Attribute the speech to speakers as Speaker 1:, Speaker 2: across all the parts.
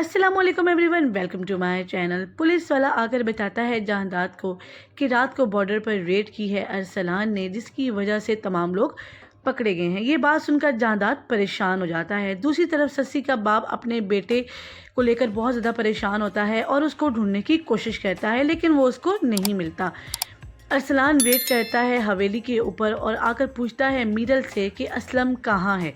Speaker 1: अस्सलामुअलैकुम everyone, welcome to my channel. Police वाला आकर बताता है जहांदाद को कि रात को बॉर्डर पर रेड की है अरसलान ने, जिसकी वजह से तमाम लोग पकड़े गए हैं। ये बात सुनकर जहांदाद परेशान हो जाता है। दूसरी तरफ ससी का बाप अपने बेटे को लेकर बहुत ज़्यादा परेशान होता है और उसको ढूंढने की कोशिश करता है, लेकिन वो उसको नहीं मिलता। अरसलान रेड करता है हवेली के ऊपर और आकर पूछता है मीरल से कि असलम कहाँ है।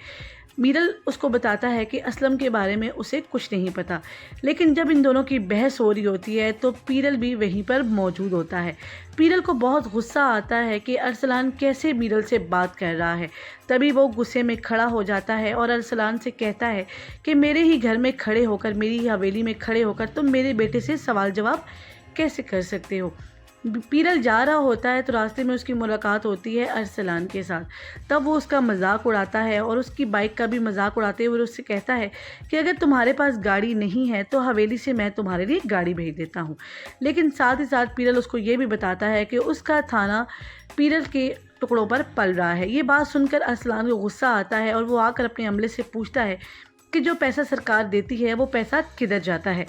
Speaker 1: मीरल उसको बताता है कि असलम के बारे में उसे कुछ नहीं पता, लेकिन जब इन दोनों की बहस हो रही होती है तो पीरल भी वहीं पर मौजूद होता है। पीरल को बहुत गुस्सा आता है कि अरसलान कैसे मीरल से बात कर रहा है। तभी वो गुस्से में खड़ा हो जाता है और अरसलान से कहता है कि मेरे ही घर में खड़े होकर, मेरी ही हवेली में खड़े होकर तुम मेरे बेटे से सवाल जवाब कैसे कर सकते हो। पीरल जा रहा होता है तो रास्ते में उसकी मुलाकात होती है अरसलान के साथ। तब वो उसका मजाक उड़ाता है और उसकी बाइक का भी मजाक उड़ाते हुए उससे कहता है कि अगर तुम्हारे पास गाड़ी नहीं है तो हवेली से मैं तुम्हारे लिए गाड़ी भेज देता हूँ। लेकिन साथ ही साथ पीरल उसको ये भी बताता है कि उसका थाना पीरल के टुकड़ों पर पल रहा है। ये बात सुनकर अरसलान को गुस्सा आता है और वो आकर अपने अमले से पूछता है कि जो पैसा सरकार देती है वो पैसा किधर जाता है।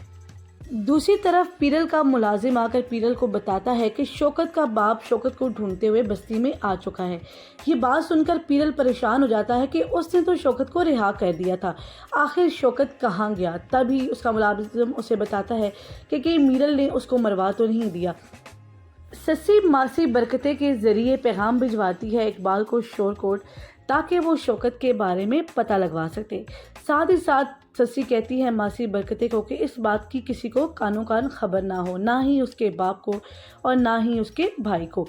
Speaker 1: दूसरी तरफ पीरल का मुलाजिम आकर पीरल को बताता है कि शौकत का बाप शौकत को ढूंढते हुए बस्ती में आ चुका है। ये बात सुनकर पीरल परेशान हो जाता है कि उसने तो शौकत को रिहा कर दिया था, आखिर शौकत कहाँ गया। तभी उसका मुलाजिम उसे बताता है कि मीरल ने उसको मरवा तो नहीं दिया। ससी मासी बरकते के ज़रिए पैगाम भिजवाती है इकबाल को शोरकोट, ताकि वो शौकत के बारे में पता लगवा सके। साथ ही साथ ससी कहती है मासी बरकते को कि इस बात की किसी को कानो कान खबर ना हो, ना ही उसके बाप को और ना ही उसके भाई को।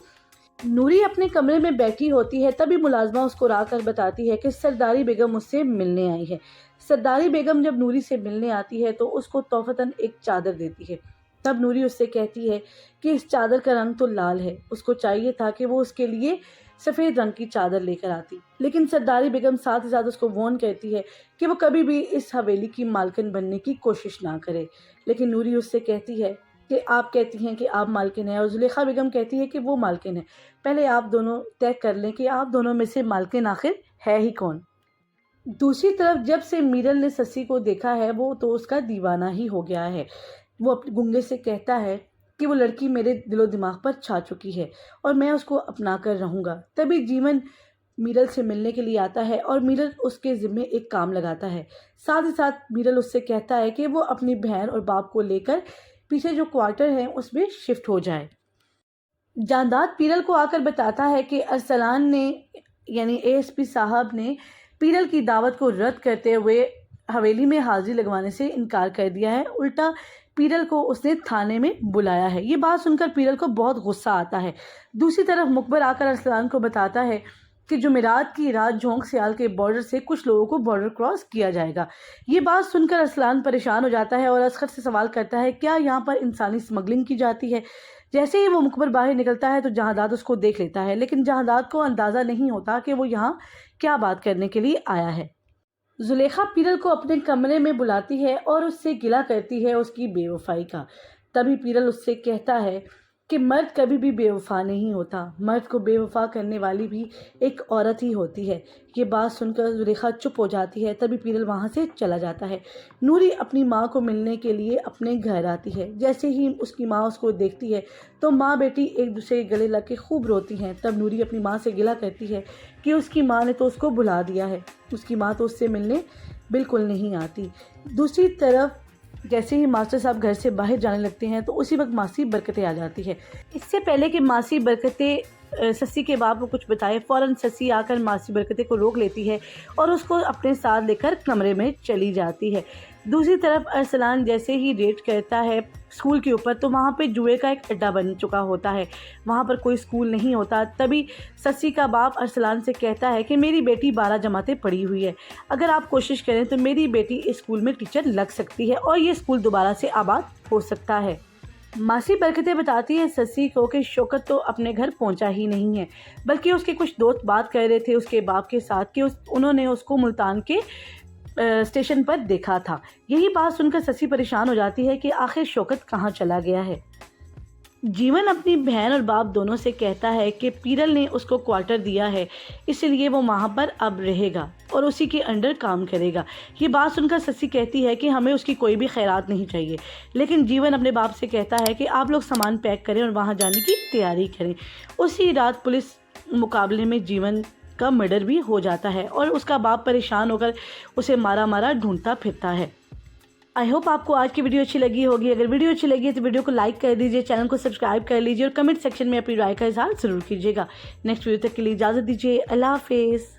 Speaker 1: नूरी अपने कमरे में बैठी होती है, तभी मुलाजमा उसको राकर बताती है कि सरदारी बेगम उससे मिलने आई है। सरदारी बेगम जब नूरी से मिलने आती है तो उसको तोहफतन एक चादर देती है। तब नूरी उससे कहती है कि इस चादर का रंग तो लाल है, उसको चाहिए था कि वो उसके लिए सफ़ेद रंग की चादर लेकर आती। लेकिन सरदारी बेगम साथ ही साथ उसको वार्न करती है कि वो कभी भी इस हवेली की मालकिन बनने की कोशिश ना करे। लेकिन नूरी उससे कहती है कि आप कहती हैं कि आप मालकिन हैं और जुलेखा बेगम कहती है कि वो मालकिन है। पहले आप दोनों तय कर लें कि आप दोनों में से मालकिन आखिर है ही कौन। दूसरी तरफ जब से मीरल ने ससी को देखा है वो तो उसका दीवाना ही हो गया है। वो अपने गुंगे से कहता है कि वो लड़की मेरे दिलो दिमाग पर छा चुकी है और मैं उसको अपना कर रहूँगा। तभी जीवन मीरल से मिलने के लिए आता है और मीरल उसके ज़िम्मे एक काम लगाता है। साथ ही साथ मीरल उससे कहता है कि वो अपनी बहन और बाप को लेकर पीछे जो क्वार्टर है उसमें शिफ्ट हो जाए। जांदाद पीरल को आकर बताता है कि अरसलान ने यानी एएसपी साहब ने पीरल की दावत को रद्द करते हुए हवेली में हाजिरी लगवाने से इनकार कर दिया है। उल्टा पीरल को उसने थाने में बुलाया है। ये बात सुनकर पीरल को बहुत गुस्सा आता है। दूसरी तरफ मुकबर आकर अरसलान को बताता है कि जुमेरात की रात झोंक सियाल के बॉर्डर से कुछ लोगों को बॉर्डर क्रॉस किया जाएगा। ये बात सुनकर अरसलान परेशान हो जाता है और असगर से सवाल करता है क्या यहाँ पर इंसानी स्मगलिंग की जाती है। जैसे ही वो मुकबर बाहर निकलता है तो जहांदाद उसको देख लेता है, लेकिन जहांदाद को अंदाज़ा नहीं होता कि वो यहाँ क्या बात करने के लिए आया है। जुलेखा पीरल को अपने कमरे में बुलाती है और उससे गिला करती है उसकी बेवफाई का। तभी पीरल उससे कहता है कि मर्द कभी भी बेवफा नहीं होता, मर्द को बेवफा करने वाली भी एक औरत ही होती है। ये बात सुनकर जुलेखा चुप हो जाती है। तभी पीरल वहाँ से चला जाता है। नूरी अपनी माँ को मिलने के लिए अपने घर आती है। जैसे ही उसकी माँ उसको देखती है तो माँ बेटी एक दूसरे के गले लग के खूब रोती हैं। तब नूरी अपनी माँ से गिला करती है कि उसकी माँ ने तो उसको भुला दिया है, उसकी माँ तो उससे मिलने बिल्कुल नहीं आती। दूसरी तरफ जैसे ही मास्टर साहब घर से बाहर जाने लगते हैं तो उसी वक्त मासी बरकतें आ जाती है। इससे पहले कि मासी बरकतें ससी के बाप को कुछ बताए, फ़ौरन ससी आकर मासी बरकतें को रोक लेती है और उसको अपने साथ लेकर कमरे में चली जाती है। दूसरी तरफ अरसलान जैसे ही रेड करता है स्कूल के ऊपर तो वहाँ पे जुए का एक अड्डा बन चुका होता है, वहाँ पर कोई स्कूल नहीं होता। तभी ससी का बाप अरसलान से कहता है कि मेरी बेटी 12 जमातें पढ़ी हुई है, अगर आप कोशिश करें तो मेरी बेटी इस स्कूल में टीचर लग सकती है और ये स्कूल दोबारा से आबाद हो सकता है। मासी बरकतें बताती है ससी को कि शौकत तो अपने घर पहुंचा ही नहीं है, बल्कि उसके कुछ दोस्त बात कर रहे थे उसके बाप के साथ कि उन्होंने उसको मुल्तान के स्टेशन पर देखा था। यही बात सुनकर ससी परेशान हो जाती है कि आखिर शौकत कहाँ चला गया है। जीवन अपनी बहन और बाप दोनों से कहता है कि पीरल ने उसको क्वार्टर दिया है, इसलिए वो वहाँ पर अब रहेगा और उसी के अंडर काम करेगा। ये बात सुनकर ससी कहती है कि हमें उसकी कोई भी खैरात नहीं चाहिए, लेकिन जीवन अपने बाप से कहता है कि आप लोग सामान पैक करें और वहाँ जाने की तैयारी करें। उसी रात पुलिस मुकाबले में जीवन का मर्डर भी हो जाता है और उसका बाप परेशान होकर उसे मारा मारा ढूंढता फिरता है। आई होप आपको आज की वीडियो अच्छी लगी होगी। अगर वीडियो अच्छी लगी है तो वीडियो को लाइक कर दीजिए, चैनल को सब्सक्राइब कर लीजिए और कमेंट सेक्शन में अपनी राय का इजहार जरूर कीजिएगा। नेक्स्ट वीडियो तक के लिए इजाज़त दीजिए। अल्लाह हाफिज़।